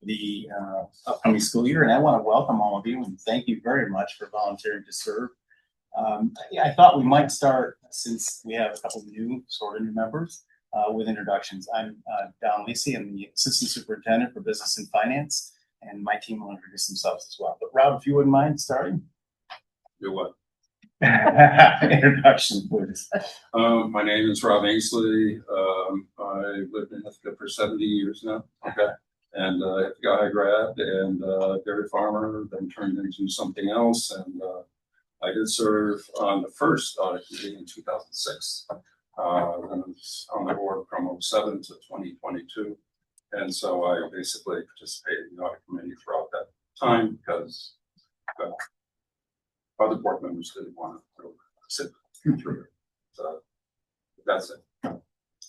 the upcoming school year, and I want to welcome all of you and thank you very much for volunteering to serve. I thought we might start, since we have a couple of new members, with introductions. I'm Don Lisi. I'm the Assistant Superintendent for Business and Finance, and my team will introduce themselves as well. But Rob, if you wouldn't mind starting. Do what? Introduction, please. My name is Rob Ainsley. I lived in Ithaca for 70 years now. Okay. And Ithaca grad and dairy farmer, then turned into something else. And I did serve on the first audit committee in 2006. And I was on the board from 2007 to 2022. And so I basically participated in the audit committee throughout that time because other board members didn't want to sit through it. So that's it.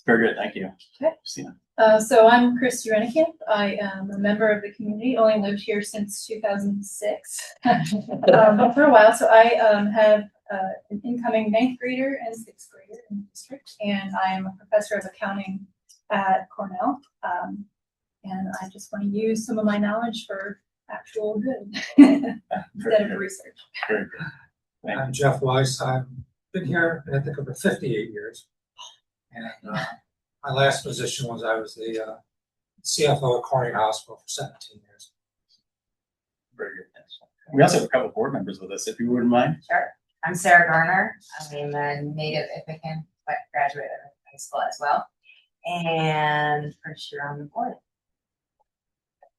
Very good, thank you. Okay. Christina. So I'm Chris Urenikamp. I am a member of the community, only lived here since 2006 for a while. So I have an incoming 9th grader and 6th grader in the district, and I am a professor of accounting at Cornell. And I just want to use some of my knowledge for actual good instead of research. Very good. I'm Jeff Weiss. I've been here, I think, over 58 years. And my last position was I was the CFO at Corning Hospital for 17 years. Very good. We also have a couple of board members with us, if you wouldn't mind. Sure. I'm Sarah Garner. I'm a native Ithacan, but graduate of high school as well. And first year on the board.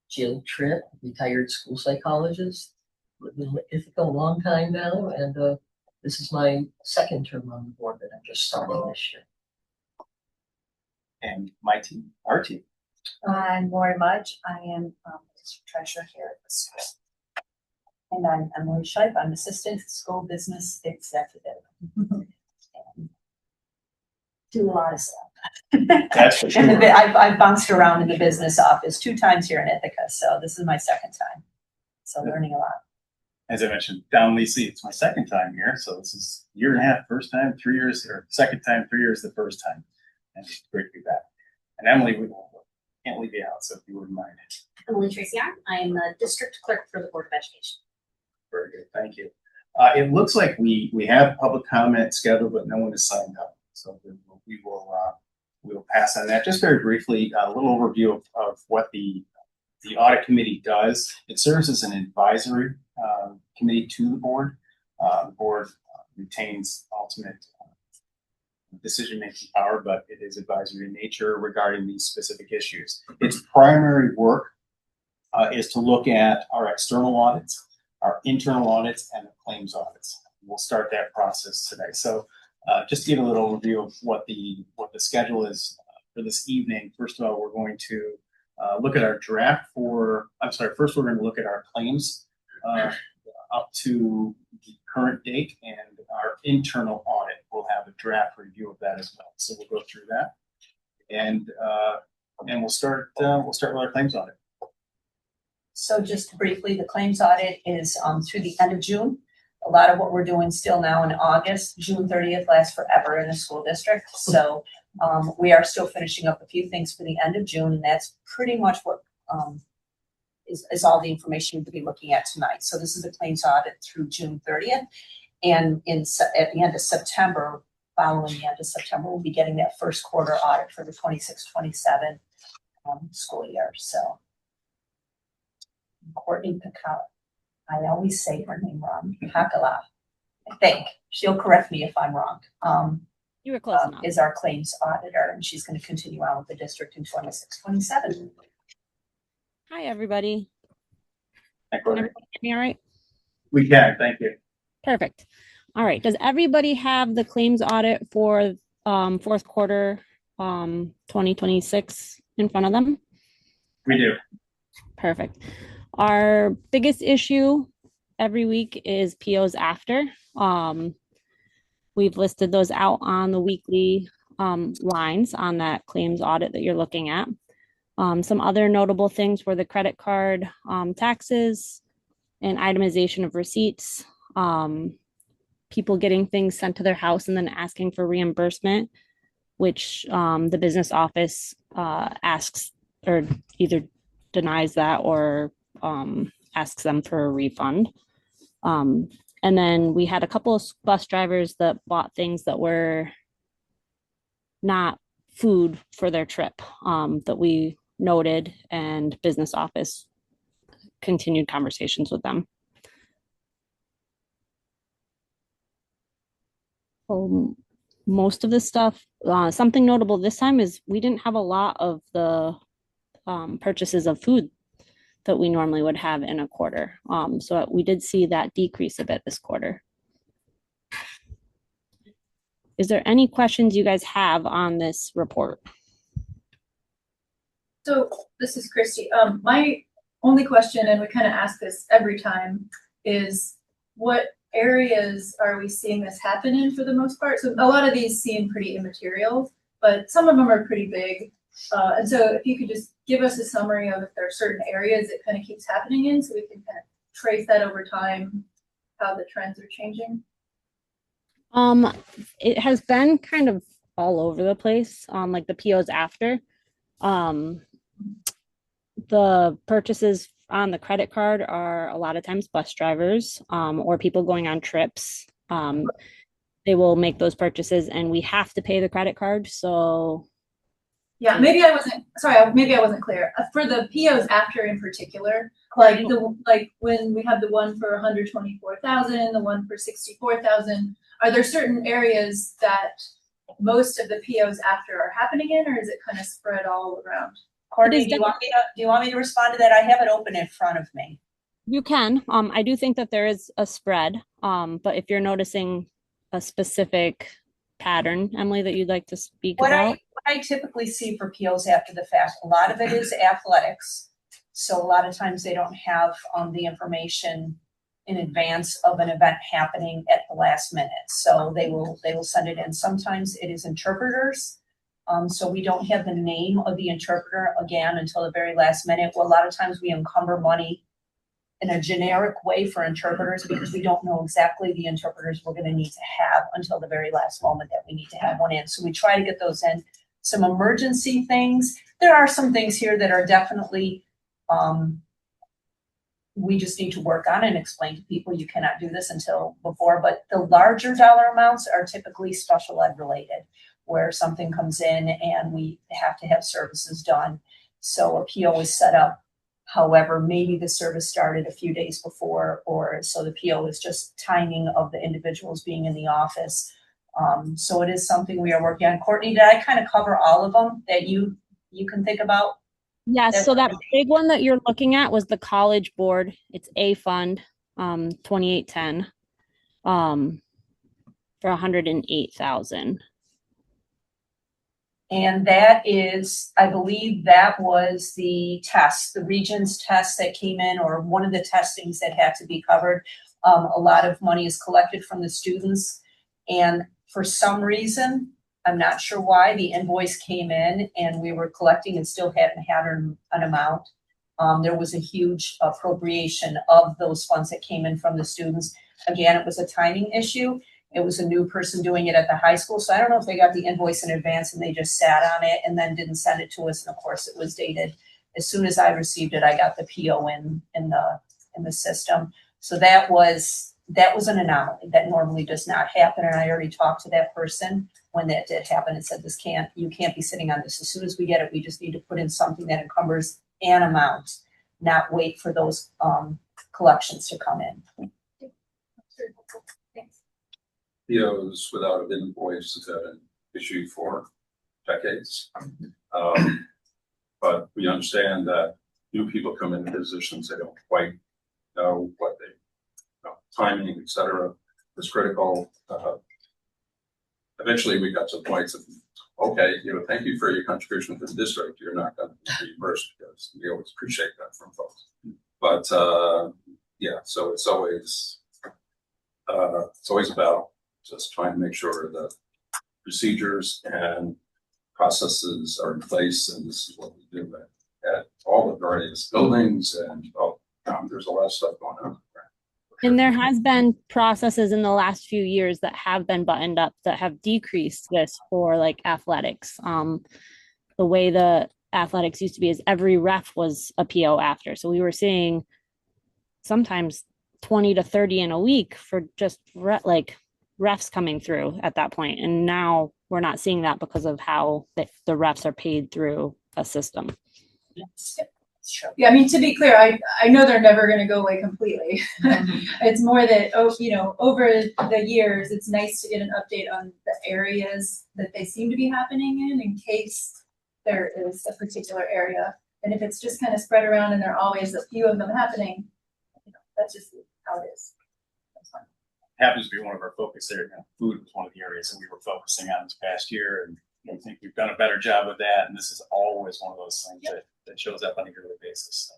Jill Tripp, retired school psychologist, lived in Ithaca a long time now, and this is my second term on the board that I'm just starting this year. And my team, our team. I'm Lori Mudge. I am district treasurer here at the school. And I'm Emily Scheib. I'm assistant school business executive. And do a lot of stuff. That's for sure. I've bounced around in the business office 2 times here in Ithaca, so this is my second time. So learning a lot. As I mentioned, Don Lisi, it's my second time here, so this is a year and a half, first time, 3 years, or second time, 3 years, the first time. And it's great to be back. And Emily, we can't leave you out, so if you wouldn't mind. Emily Tracy, I am the district clerk for the Board of Education. Very good, thank you. It looks like we have public comment scheduled, but no one has signed up. So we'll pass on that. Just very briefly, a little overview of what the audit committee does. It serves as an advisory committee to the board. The board retains ultimate decision-making power, but it is advisory in nature regarding these specific issues. Its primary work is to look at our external audits, our internal audits, and the claims audits. We'll start that process today. So just to give a little overview of what the schedule is for this evening. First of all, we're going to look at our draft first we're going to look at our claims up to the current date, and our internal audit will have a draft review of that as well. So we'll go through that, and we'll start with our claims audit. So just briefly, the claims audit is through the end of June. A lot of what we're doing still now in August. June 30th lasts forever in the school district. So we are still finishing up a few things for the end of June, and that's pretty much what is all the information we'll be looking at tonight. So this is the claims audit through June 30th. And at the end of September, following the end of September, we'll be getting that first quarter audit for the 26-27 school year. So Courtney Picala, I always say her name wrong, Pacala, I think. She'll correct me if I'm wrong. You were close enough. Is our claims auditor, and she's going to continue on with the district in 26-27. Hi, everybody. Hi, Can everybody hear me all right? We can, thank you. Perfect. All right. Does everybody have the claims audit for fourth quarter 2026 in front of them? We do. Perfect. Our biggest issue every week is POs after. We've listed those out on the weekly lines on that claims audit that you're looking at. Some other notable things were the credit card taxes and itemization of receipts, people getting things sent to their house and then asking for reimbursement, which the business office asks or either denies that or asks them for a refund. And then we had a couple of bus drivers that bought things that were not food for their trip that we noted, and business office continued conversations with them. Most of the stuff, something notable this time is we didn't have a lot of the purchases of food that we normally would have in a quarter. So we did see that decrease a bit this quarter. Is there any questions you guys have on this report? So this is Christy. My only question, and we kind of ask this every time, is what areas are we seeing this happen in for the most part? So a lot of these seem pretty immaterial, but some of them are pretty big. And so if you could just give us a summary of if there are certain areas it kind of keeps happening in, so we can kind of trace that over time, how the trends are changing. It has been kind of all over the place on like the POs after. The purchases on the credit card are a lot of times bus drivers or people going on trips. They will make those purchases and we have to pay the credit card. So yeah, maybe I wasn't clear. For the POs after in particular, like when we have the one for 124,000, the one for 64,000, are there certain areas that most of the POs after are happening in, or is it kind of spread all around? Courtney, do you want me to respond to that? I have it open in front of me. You can. I do think that there is a spread. But if you're noticing a specific pattern, Emily, that you'd like to speak about? What I typically see for POs after the fact, a lot of it is athletics. So a lot of times they don't have the information in advance of an event happening at the last minute. So they will send it in. Sometimes it is interpreters. So we don't have the name of the interpreter again until the very last minute. Well, a lot of times we encumber money in a generic way for interpreters because we don't know exactly the interpreters we're going to need to have until the very last moment that we need to have one in. So we try to get those in. Some emergency things. There are some things here that are definitely we just need to work on and explain to people you cannot do this until before. But the larger dollar amounts are typically special ed related, where something comes in and we have to have services done. So a PO is set up. However, maybe the service started a few days before, or so the PO is just timing of the individuals being in the office. So it is something we are working on. Courtney, did I kind of cover all of them that you can think about? Yes, so that big one that you're looking at was the college board. It's A fund, 2810, for 108,000. And that is, I believe that was the test, the Regents test that came in, or one of the testings that had to be covered. A lot of money is collected from the students, and for some reason, I'm not sure why, the invoice came in and we were collecting and still hadn't had an amount. There was a huge appropriation of those funds that came in from the students. Again, it was a timing issue. It was a new person doing it at the high school. So I don't know if they got the invoice in advance and they just sat on it and then didn't send it to us. And of course it was dated. As soon as I received it, I got the PO in the system. So that was an anomaly that normally does not happen. And I already talked to that person when that did happen and said, you can't be sitting on this. As soon as we get it, we just need to put in something that encumbers an amount, not wait for those collections to come in. POs without an invoice have been an issue for decades. But we understand that new people come into positions, they don't quite know what timing, et cetera, is critical. Eventually we got to the point of, okay, thank you for your contribution to the district. You're not going to be reimbursed because we always appreciate that from folks. But yeah, so it's always about just trying to make sure that procedures and processes are in place, and this is what we do at all the various buildings, and there's a lot of stuff going on. And there has been processes in the last few years that have been buttoned up that have decreased this for like athletics. The way the athletics used to be is every ref was a PO after. So we were seeing sometimes 20 to 30 in a week for just like refs coming through at that point. And now we're not seeing that because of how the refs are paid through a system. Sure. Yeah, I mean, to be clear, I know they're never gonna go away completely. It's more that, over the years, it's nice to get an update on the areas that they seem to be happening in case there is a particular area. And if it's just kind of spread around and there are always a few of them happening, that's just how it is. That's fine. Happens to be one of our focus areas. Food was one of the areas that we were focusing on this past year, and I think we've done a better job of that. And this is always one of those things that shows up on a yearly basis. So.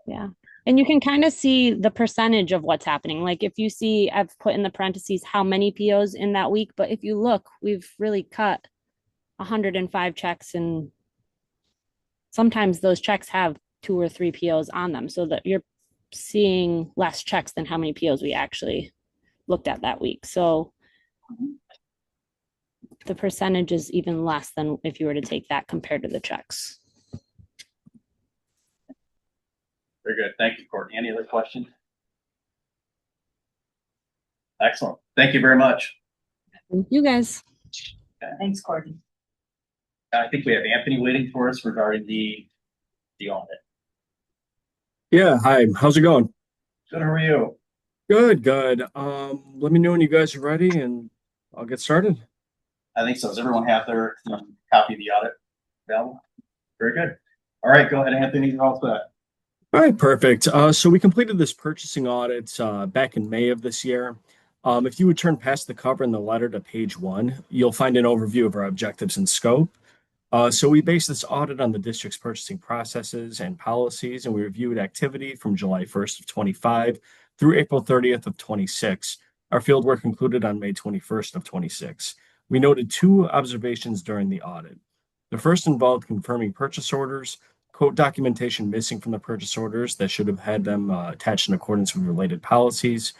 Yeah. And you can kind of see the percentage of what's happening. Like if you see, I've put in the parentheses how many POs in that week, but if you look, we've really cut 105 checks, and sometimes those checks have 2 or 3 POs on them, so that you're seeing less checks than how many POs we actually looked at that week. So the percentage is even less than if you were to take that compared to the checks. Very good. Thank you, Courtney. Any other questions? Excellent. Thank you very much. Thank you guys. Okay. Thanks, Courtney. I think we have Anthony waiting for us regarding the audit. Yeah, hi. How's it going? Good. How are you? Good, good. Let me know when you guys are ready and I'll get started. I think so. Does everyone have their copy of the audit available? Very good. All right, go ahead, Anthony. You're all set. All right, perfect. So we completed this purchasing audit back in May of this year. If you would turn past the cover and the letter to page 1, you'll find an overview of our objectives and scope. So we based this audit on the district's purchasing processes and policies, and we reviewed activity from July 1st of 25 through April 30th of 26. Our field work concluded on May 21st of 26. We noted 2 observations during the audit. The first involved confirming purchase orders, quote documentation missing from the purchase orders that should have had them attached in accordance with related policies,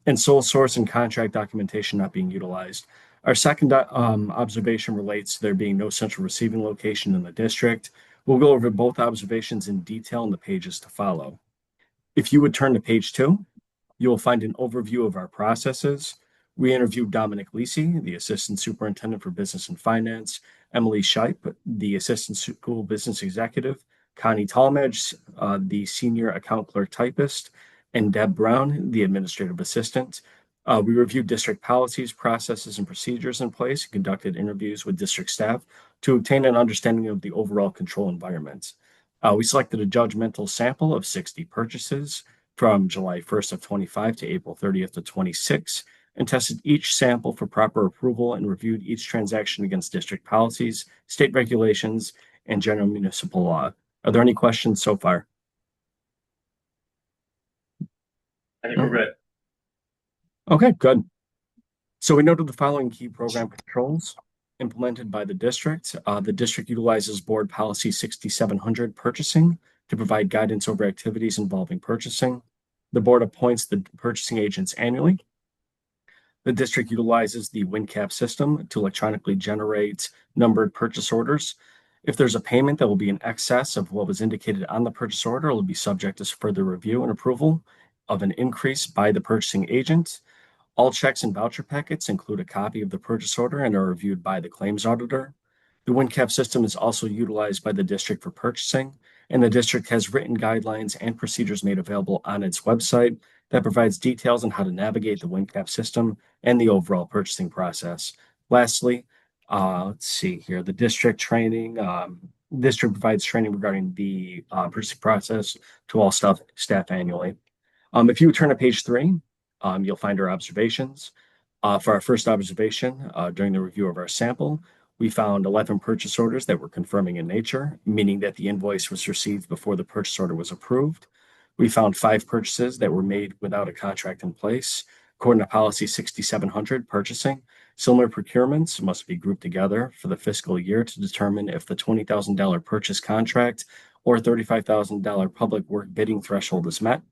and sole source and contract documentation not being utilized. Our second observation relates to there being no central receiving location in the district. We'll go over both observations in detail in the pages to follow. If you would turn to page 2, you will find an overview of our processes. We interviewed Dominic Lisi, the Assistant Superintendent for Business and Finance, Emily Scheip, the Assistant School Business Executive, Connie Talmadge, the Senior Account Clerk Typist, and Deb Brown, the Administrative Assistant. We reviewed district policies, processes, and procedures in place, and conducted interviews with district staff to obtain an understanding of the overall control environment. We selected a judgmental sample of 60 purchases from July 1st of 25 to April 30th of 26, and tested each sample for proper approval and reviewed each transaction against district policies, state regulations, and general municipal law. Are there any questions so far? I think we're good. Okay, good. So we noted the following key program controls implemented by the district. The district utilizes board policy 6700 purchasing to provide guidance over activities involving purchasing. The board appoints the purchasing agents annually. The district utilizes the WinCap system to electronically generate numbered purchase orders. If there's a payment that will be in excess of what was indicated on the purchase order, it will be subject to further review and approval of an increase by the purchasing agent. All checks and voucher packets include a copy of the purchase order and are reviewed by the claims auditor. The WinCap system is also utilized by the district for purchasing, and the district has written guidelines and procedures made available on its website that provides details on how to navigate the WinCap system and the overall purchasing process. Lastly, let's see here, the district training. District provides training regarding the purchasing process to all staff annually. If you turn to page 3, you'll find our observations. For our first observation, during the review of our sample, we found 11 purchase orders that were confirming in nature, meaning that the invoice was received before the purchase order was approved. We found 5 purchases that were made without a contract in place. According to policy 6700 purchasing, similar procurements must be grouped together for the fiscal year to determine if the $20,000 purchase contract or $35,000 public work bidding threshold is met.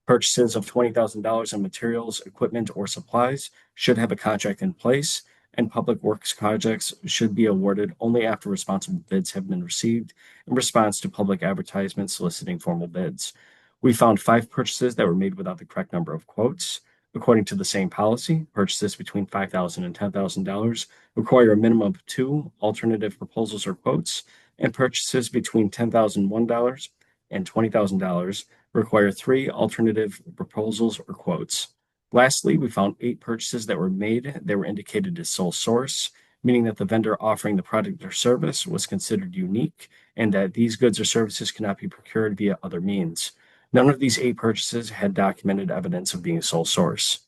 Purchases of $20,000 in materials, equipment, or supplies should have a contract in place, and public works projects should be awarded only after responsible bids have been received in response to public advertisements soliciting formal bids. We found 5 purchases that were made without the correct number of quotes. According to the same policy, purchases between $5,000 and $10,000 require a minimum of 2 alternative proposals or quotes, and purchases between $10,001 and $20,000 require 3 alternative proposals or quotes. Lastly, we found 8 purchases that were made that were indicated as sole source, meaning that the vendor offering the product or service was considered unique and that these goods or services cannot be procured via other means. None of these 8 purchases had documented evidence of being a sole source.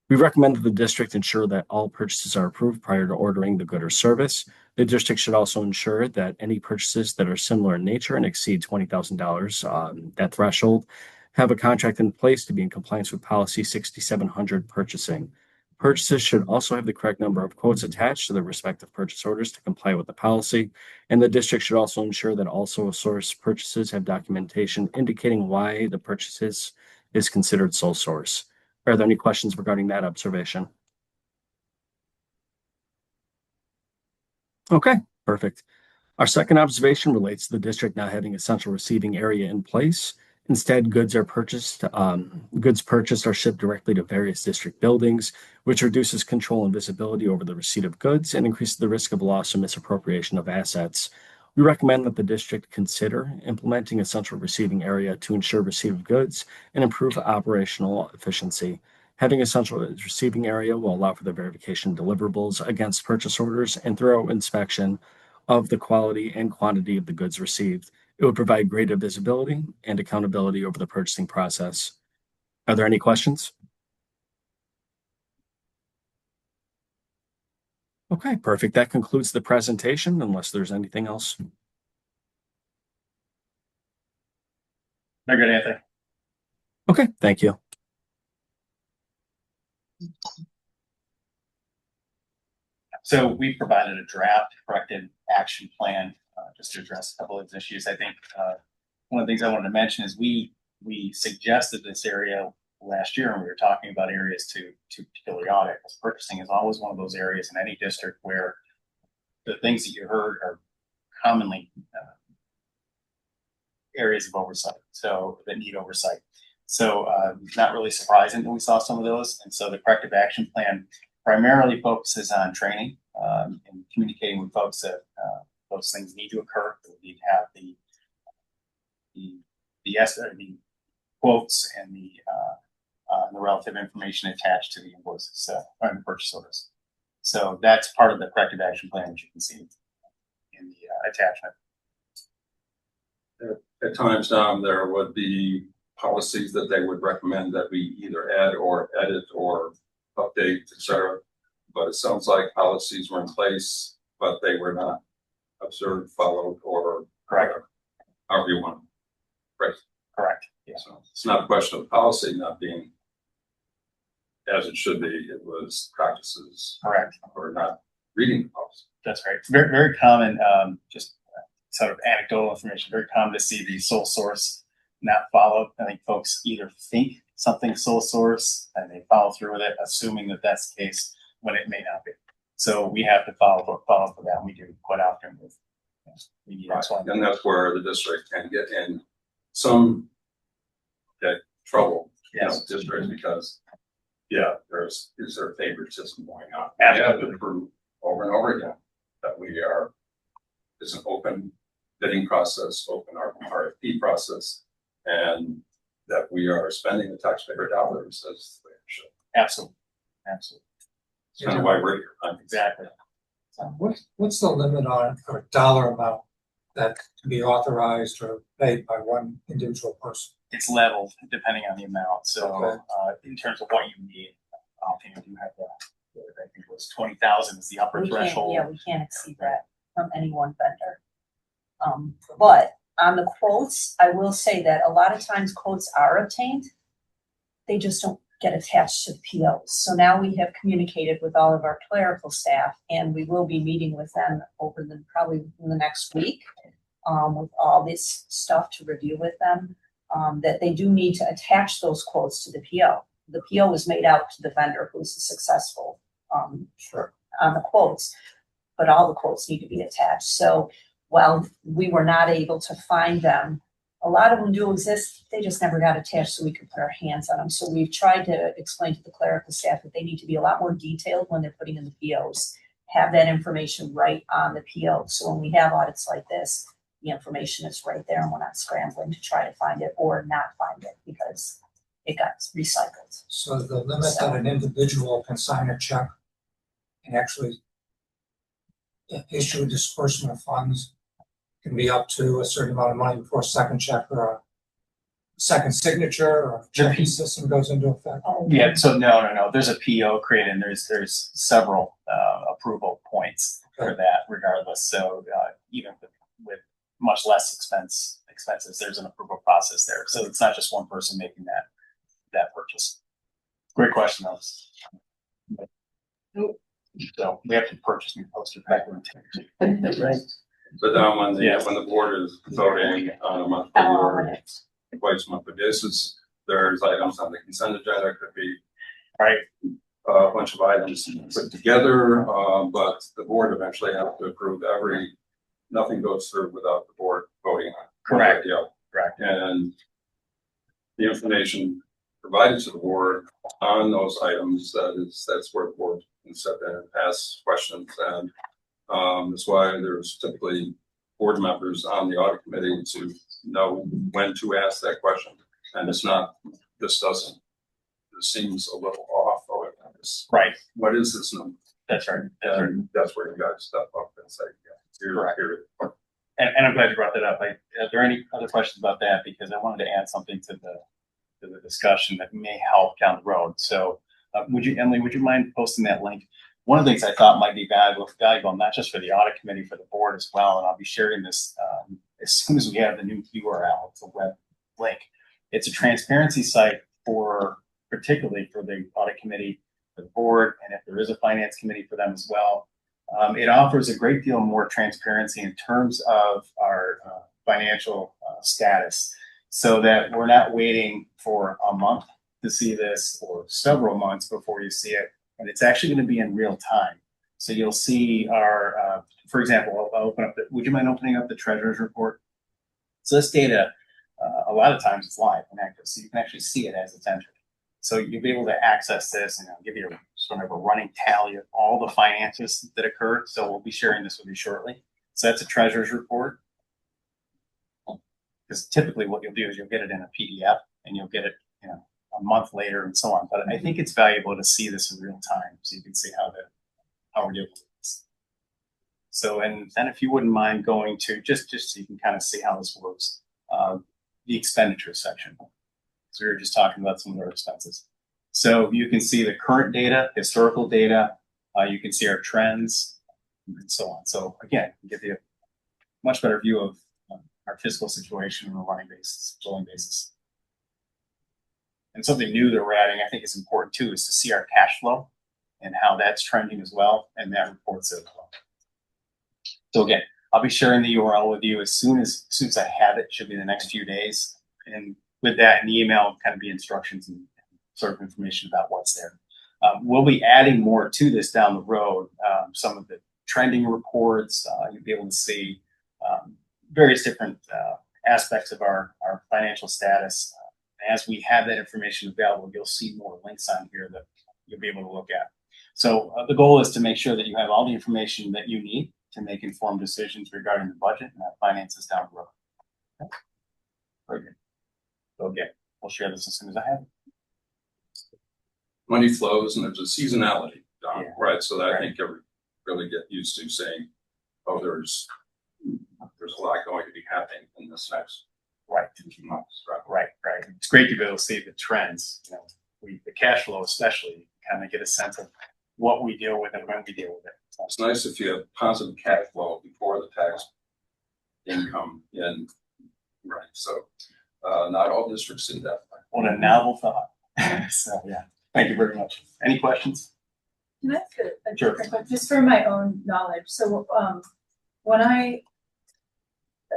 We recommend that the district ensure that all purchases are approved prior to ordering the good or service. The district should also ensure that any purchases that are similar in nature and exceed $20,000, that threshold, have a contract in place to be in compliance with policy 6700 purchasing. Purchases should also have the correct number of quotes attached to their respective purchase orders to comply with the policy, and the district should also ensure that all sole source purchases have documentation indicating why the purchases is considered sole source. Are there any questions regarding that observation? Okay, perfect. Our second observation relates to the district not having a central receiving area in place. Instead, goods purchased are shipped directly to various district buildings, which reduces control and visibility over the receipt of goods and increases the risk of loss or misappropriation of assets. We recommend that the district consider implementing a central receiving area to ensure receipt of goods and improve operational efficiency. Having a central receiving area will allow for the verification of deliverables against purchase orders and thorough inspection of the quality and quantity of the goods received. It would provide greater visibility and accountability over the purchasing process. Are there any questions? Okay, perfect. That concludes the presentation, unless there's anything else. Very good, Anthony. Okay, thank you. So we provided a draft corrective action plan just to address a couple of these issues. I think one of the things I wanted to mention is we suggested this area last year when we were talking about areas to particularly audit, because purchasing is always one of those areas in any district where the things that you heard are commonly areas of oversight, so that need oversight. So not really surprising that we saw some of those. And so the corrective action plan primarily focuses on training and communicating with folks that those things need to occur. We need to have the quotes and the relative information attached to the invoices or the purchase orders. So that's part of the corrective action plan, which you can see in the attachment. At times, there would be policies that they would recommend that we either add or edit or update, etc. But it sounds like policies were in place, but they were not observed, followed, or correct. However you want. Right. Correct. Yeah. So it's not a question of policy not being as it should be. It was practices. Correct. Or not reading the policy. That's right. Very, very common. Just sort of anecdotal information. Very common to see the sole source not followed. I think folks either think something's sole source and they follow through with it, assuming that that's the case when it may not be. So we have to follow for that. We do quite often with and that's where the district can get in some trouble. Yes. Districts because is there favoritism going on? Absolutely. We have to prove over and over again that it's an open bidding process, open RFP process, and that we are spending the taxpayer dollars as the way it should. Absolutely. It's kind of why we're here. Exactly. What's the limit on or dollar amount that can be authorized or paid by one individual person? It's leveled depending on the amount. So in terms of what you need, offhand you have I think it was 20,000 is the upper threshold. We can't exceed that from any one vendor. But on the quotes, I will say that a lot of times quotes are obtained. They just don't get attached to the POs. So now we have communicated with all of our clerical staff, and we will be meeting with them over probably in the next week with all this stuff to review with them, that they do need to attach those quotes to the PO. The PO is made out to the vendor who's successful. on the quotes, but all the quotes need to be attached. So while we were not able to find them, a lot of them do exist, they just never got attached so we could put our hands on them. So we've tried to explain to the clerical staff that they need to be a lot more detailed when they're putting in the POs. Have that information right on the PO. So when we have audits like this, the information is right there and we're not scrambling to try to find it or not find it because it got recycled. So the limit that an individual can sign a check and actually issue a disbursement of funds can be up to a certain amount of money before a second check or a second signature or checking system goes into effect. Yeah, so no. There's a PO created and there's several approval points for that regardless. So even with much less expenses, there's an approval process there. So it's not just one person making that purchase. Great question, though. So we have to purchase new poster paper. Right. But then when the board is voting on a monthly or twice monthly basis, there's items on the consent agenda. Could be Right. a bunch of items put together, but the board eventually has to approve nothing goes through without the board voting on it. Correct. Yeah. Correct. And the information provided to the board on those items, that's where the board can step in and ask questions. And that's why there's typically board members on the audit committee to know when to ask that question. And it's not, this seems a little off. Right. What is this number? That's right. And that's where you guys step up and say, here. And I'm glad you brought that up. Are there any other questions about that? Because I wanted to add something to the discussion that may help down the road. So Emily, would you mind posting that link? One of the things I thought might be valuable, not just for the audit committee, for the board as well. And I'll be sharing this as soon as we have the new URL. It's a web link. It's a transparency site particularly for the audit committee, for the board, and if there is a finance committee for them as well. It offers a great deal more transparency in terms of our financial status, so that we're not waiting for a month to see this or several months before you see it. And it's actually going to be in real time. So you'll see our, for example, I'll open up would you mind opening up the treasurer's report? So this data, a lot of times it's live and active, so you can actually see it as it's entered. So you'll be able to access this and I'll give you sort of a running tally of all the finances that occurred. So we'll be sharing this with you shortly. So that's a treasurer's report. Because typically what you'll do is you'll get it in a PDF and you'll get it, a month later and so on. But I think it's valuable to see this in real time so you can see how we're dealing with this. So, and then if you wouldn't mind going to just so you can kind of see how this works, the expenditure section. So we were just talking about some of our expenses. So you can see the current data, historical data, you can see our trends and so on. So again, give you a much better view of our fiscal situation on a running basis, rolling basis. And something new that we're adding, I think is important too, is to see our cash flow and how that's trending as well. And that reports it as well. So again, I'll be sharing the URL with you as soon as I have it. Should be the next few days. And with that, in the email, kind of be instructions and sort of information about what's there. We'll be adding more to this down the road. Some of the trending reports, you'll be able to see various different aspects of our financial status. As we have that information available, you'll see more links on here that you'll be able to look at. So the goal is to make sure that you have all the information that you need to make informed decisions regarding the budget and our finances down the road. Okay. Very good. So again, we'll share this as soon as I have it. Money flows and there's a seasonality, right? So that right. I think you really get used to saying, oh, there's a lot going to be happening in this next right 2 months. Right. It's great to be able to see the trends. The cash flow especially, kind of get a sense of what we deal with and when we deal with it. So it's nice if you have positive cash flow before the tax income in, right? So not all districts see that. What a novel thought. So yeah, thank you very much. Any questions? Can I ask a Sure. different question, just for my own knowledge? So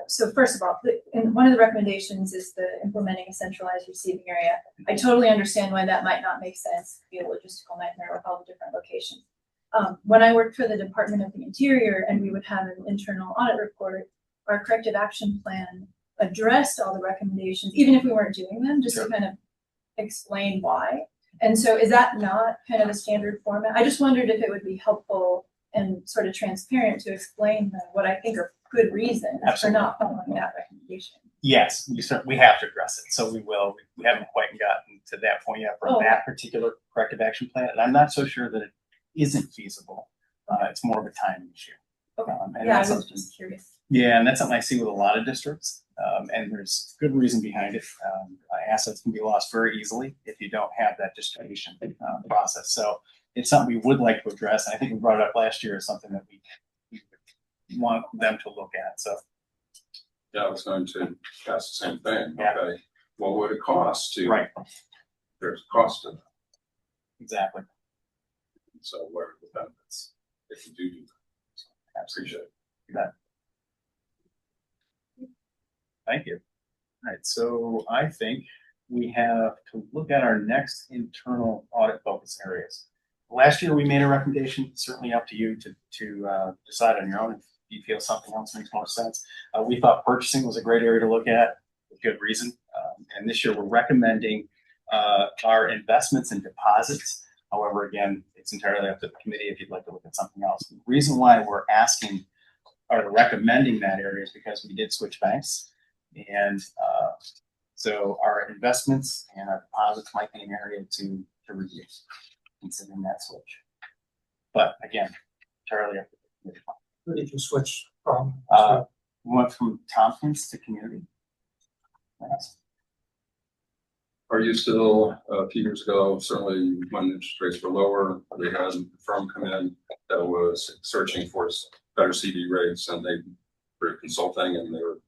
so first of all, one of the recommendations is implementing a centralized receiving area. I totally understand why that might not make sense, be a logistical nightmare with all the different locations. When I worked for the Department of the Interior and we would have an internal audit report, our corrective action plan addressed all the recommendations, even if we weren't doing them, just to kind of explain why. And so is that not kind of a standard format? I just wondered if it would be helpful and sort of transparent to explain what I think are good reasons for not following that recommendation. Yes, we have to address it, so we will. We haven't quite gotten to that point yet for that particular corrective action plan, and I'm not so sure that it isn't feasible. It's more of a timing issue. Okay. And Yeah, I that's was something, just curious. yeah, and that's something I see with a lot of districts, and there's good reason behind it. Assets can be lost very easily if you don't have that distribution process. So it's something we would like to address. And I think we brought it up last year as something that we want them to look at. So. Yeah, I was going to ask the same thing. Yeah. Okay, what would it cost to? Right. There's a cost to that. Exactly. So what are the benefits if you do that? So I appreciate it. That. Thank you. All right, so I think we have to look at our next internal audit focus areas. Last year we made a recommendation, certainly up to you to decide on your own if you feel something else makes more sense. We thought purchasing was a great area to look at, with good reason. And this year we're recommending our investments and deposits. However, again, it's entirely up to the committee if you'd like to look at something else. The reason why we're asking or recommending that area is because we did switch banks. And so our investments and our deposits might be an area to review, considering that switch. But again, entirely up to the committee. Who did you switch from? We went from Tompkins to community. Yes. Are you still, a few years ago, certainly when interest rates were lower, they had a firm come in that was searching for better CD rates, and they were consulting and they were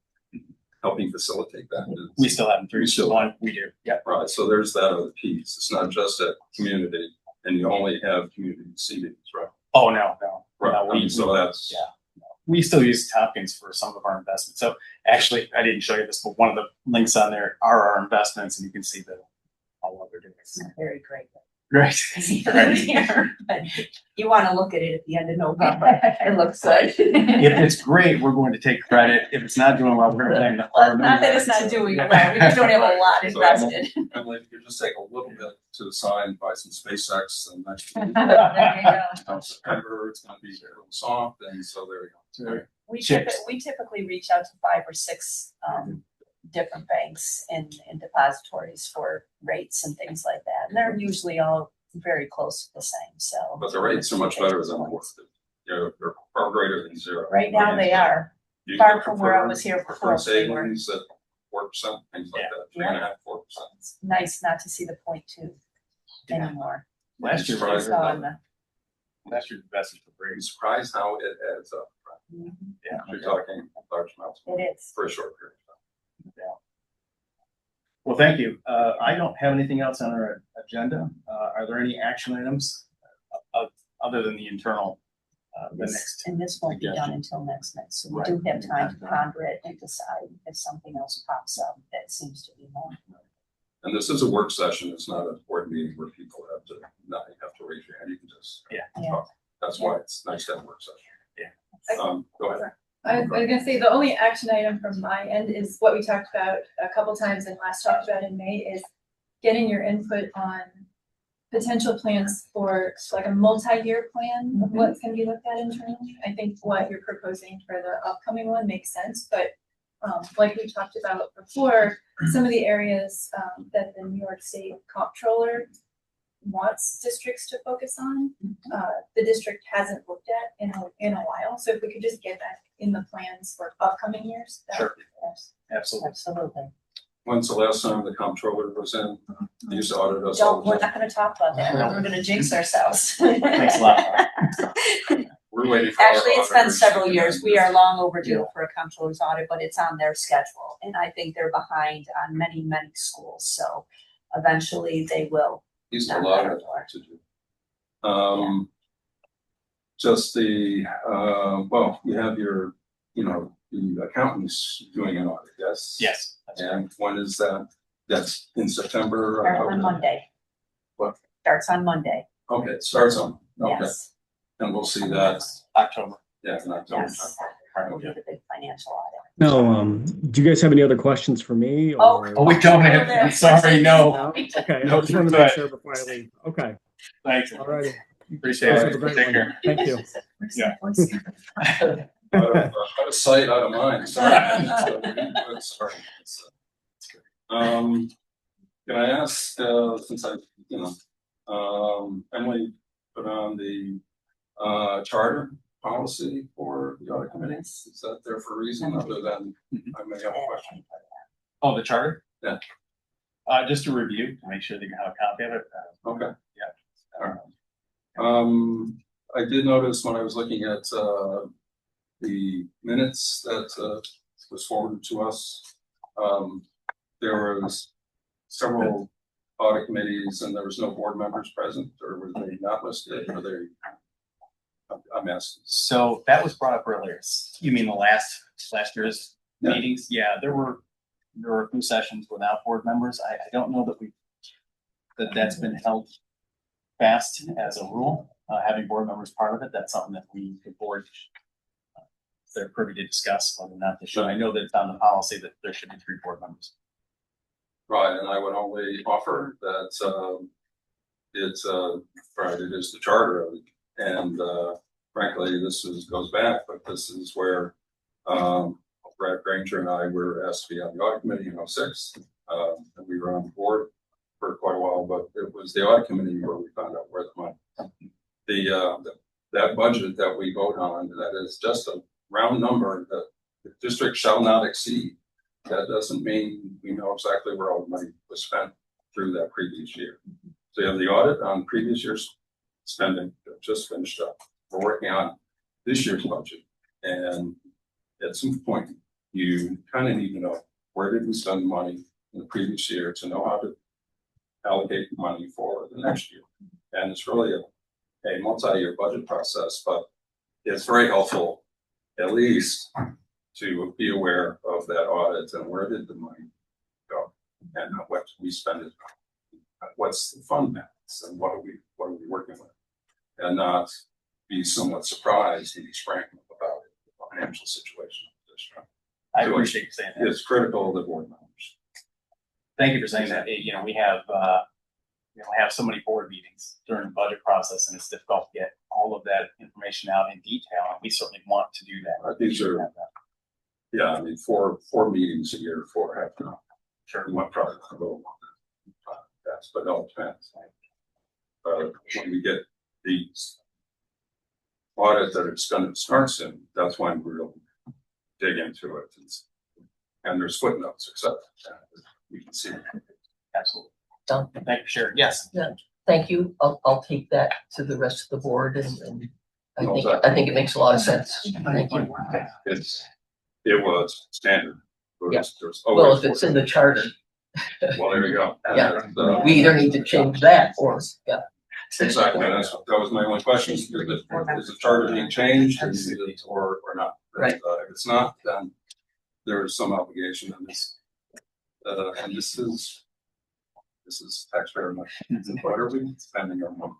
helping facilitate that? We still have them through. We still one. We do. Yeah. Right. So there's that other piece. It's not just at community, and you only have community CDs, right? Oh, no. Right. No, So that's. Yeah. We still use Tompkins for some of our investments. So actually, I didn't show you this, but one of the links on there are our investments, and you can see all what they're doing. It's not very great. Right. But you want to look at it at the end of November. It looks good. If it's great, we're going to take credit. If it's not doing well, we're going to blame the Well, not that it's not doing well. We just don't have a lot invested. Emily, if you just take a little bit to the side and buy some SpaceX, and next There you go. September, it's going to be a little soft, and so there you go. We Chips. typically reach out to 5 or 6 different banks and depositories for rates and things like that. And they're usually all very close to the same, so. But the rates are much better than they're far greater than zero. Right now they are. You Far from where I was here preferred before, they were. savings at 4%, things like that, 3.5%, 4%. It's nice not to see the 0.2 anymore. Last year, Surprised. So on the- last year's investments were Are you great. surprised how it adds up? Mhm. Yeah. You're talking large amounts It is. for a short period of time. Well, thank you. I don't have anything else on our agenda. Are there any action items other than the internal, the next? And this won't be done suggestion? until next month, so we Right. do have time to ponder it and decide if something else pops up that seems to be more. And this is a work session, it's not a board meeting where people have to raise your hand, you can just. Yeah. talk. That's why it's nice to have a work session. Yeah. Go ahead. I was gonna say, the only action item from my end is what we talked about a couple times and last talked about in May is getting your input on potential plans for like a multi-year plan of what's gonna be looked at internally. I think what you're proposing for the upcoming one makes sense, but like we talked about before, some of the areas that the New York State Comptroller wants districts to focus on, the district hasn't looked at in a while. So if we could just get that in the plans for upcoming years, that would be nice. Absolutely. Absolutely. When's the last time the comptroller was in? He used to audit us Don't, all the we're time. not gonna talk about that. We're gonna jinx ourselves. Thanks a lot. We're waiting for. our Actually, it's been auditors to several get years. in. We are long overdue for a comptroller's audit, but it's on their schedule. And I think they're behind on many, many schools. So eventually they will. He's a lot of work to do. Just the, well, you have your, the accountants doing an audit, yes? Yes. That's right. And when is that? That's in September? Starts on October? Monday. What? Starts on Monday. Okay, it starts on, okay. Yes. And we'll see that, October. yeah, in October. Yes. Will be the big financial audit. No, do you guys have any other questions for me? Oh. Oh, we don't have, I'm sorry, no. Okay, No, I just want to go make ahead. sure before I leave. Okay, Thanks. all righty. Appreciate Guys it. have a great Take one. care. Thank you. Yeah. Out of sight, out of mind, sorry. Sorry. Can I ask, since I, Emily put on the, charter policy for the audit committee? Is that there for a reason other than I may have a question? Oh, the charter? Yeah. Just a review to make sure that you have a copy of it. Okay. Yeah. All right. I did notice when I was looking at, the minutes that, was forwarded to us, there was several audit committees and there was no board members present, or were they not listed? Or they? I'm asking. So that was brought up earlier. You mean the last year's Yeah. meetings? Yeah, there were a few sessions without board members. I don't know that that's been held fast as a rule. Having board members part of it, that's something that the board, they're privy to discuss whether or not they should. I know that it's on the policy that there should be 3 board members. Right, and I would only offer that it's right, it is the charter of it, and frankly, goes back, but this is where Brad Granger and I were asked to be on the audit committee in 06, and we were on the board for quite a while, but it was the audit committee where we found out where the money. That budget that we vote on, that is just a round number that the district shall not exceed. That doesn't mean we know exactly where all the money was spent through that previous year. So you have the audit on previous year's spending that just finished up. We're working on this year's budget, and at some point you kind of need to know where did we spend the money in the previous year to know how to allocate the money for the next year. And it's really a multi-year budget process, but it's very helpful at least to be aware of that audit and where did the money go and what we spend it on. What's the fund balance and what are we working with, and not be somewhat surprised in each rank about the financial situation of the district. I appreciate you saying that. It's critical of the board members. Thank you for saying that. We have so many board meetings during the budget process, and it's difficult to get all of that information out in detail. And we certainly want to do that. These are, yeah, I mean, four meetings a year for half an hour. Sure. We might probably go longer. That's, but no, it depends. When we get these audits that it's going to start soon, that's when we'll dig into it. And there's footnotes, etc. We can see it. Absolutely. Done. Thank you for sharing. Yes. Thank you. I'll take that to the rest of the board and No, I think it makes a lot of sense. Thank you. It was standard. Yes. There's Well, always if it's in the charter, well, there you go. Yeah. And, we either need to change that or, yeah. exactly. That was my only question. Is the charter being changed or not? Right. If it's not, then there is some obligation in this. And this is taxpayer money. What are we spending our money?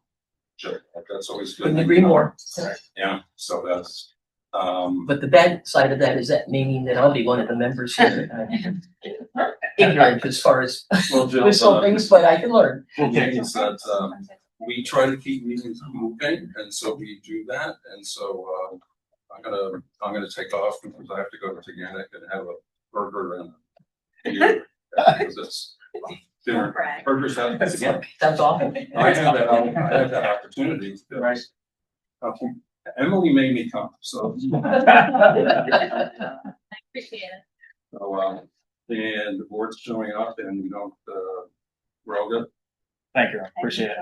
Sure. That's always good. Couldn't agree more. Yeah. So that's. But the bad side of that is that meaning that I'll be one of the members here. Ignorant as far as Well, Jill, this whole things, but I can learn. okay, is that we try to keep meetings moving, and so we do that. And so I'm gonna take off because I have to go to Organic and have a burger and beer because it's dinner. Burgers have again. That's awful. I had that opportunity. Right. Emily made me come, so. Appreciate it. So, and the board's showing up and we don't, we're all good. Thank you. Appreciate it.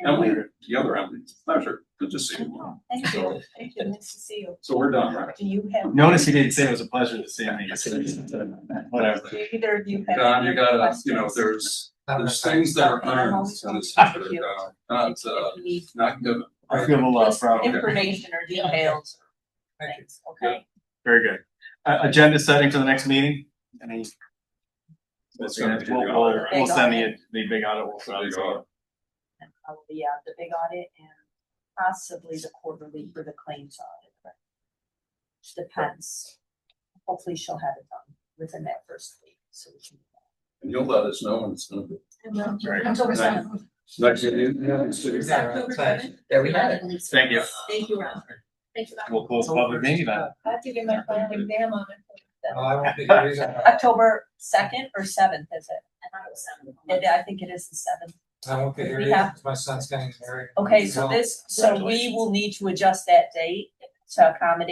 Emily, the other Emily, pleasure. Good to see you. Thank you. Thank you. Nice to see you. So we're done, right? Do you have? Notice he didn't say it was a pleasure to see me. Whatever. Do either of you have? Don, you any gotta, questions? there's things that are earned in this district, not given. I feel a lot of proud. Information or details. Thanks, okay? Very good. Agenda setting for the next meeting? Any? We'll send the big audit. We'll send Big audit. The big audit and possibly the quarterly for the claims audit. Depends. Hopefully she'll have it done within that first week, so we can. And you'll let us know when it's gonna be. October 7th. Next meeting, yeah, it's- October 7th. There we have it. Thank you. Thank you, Ron. Thanks for that. We'll close the public meeting then. I have to get my final exam on it. I won't be here either. October 2nd or 7th, is it? I thought it was 7. I think it is the 7th. I won't be here We either, have- 'cause my son's getting married. Okay, so No. so we will need to adjust that date to accommodate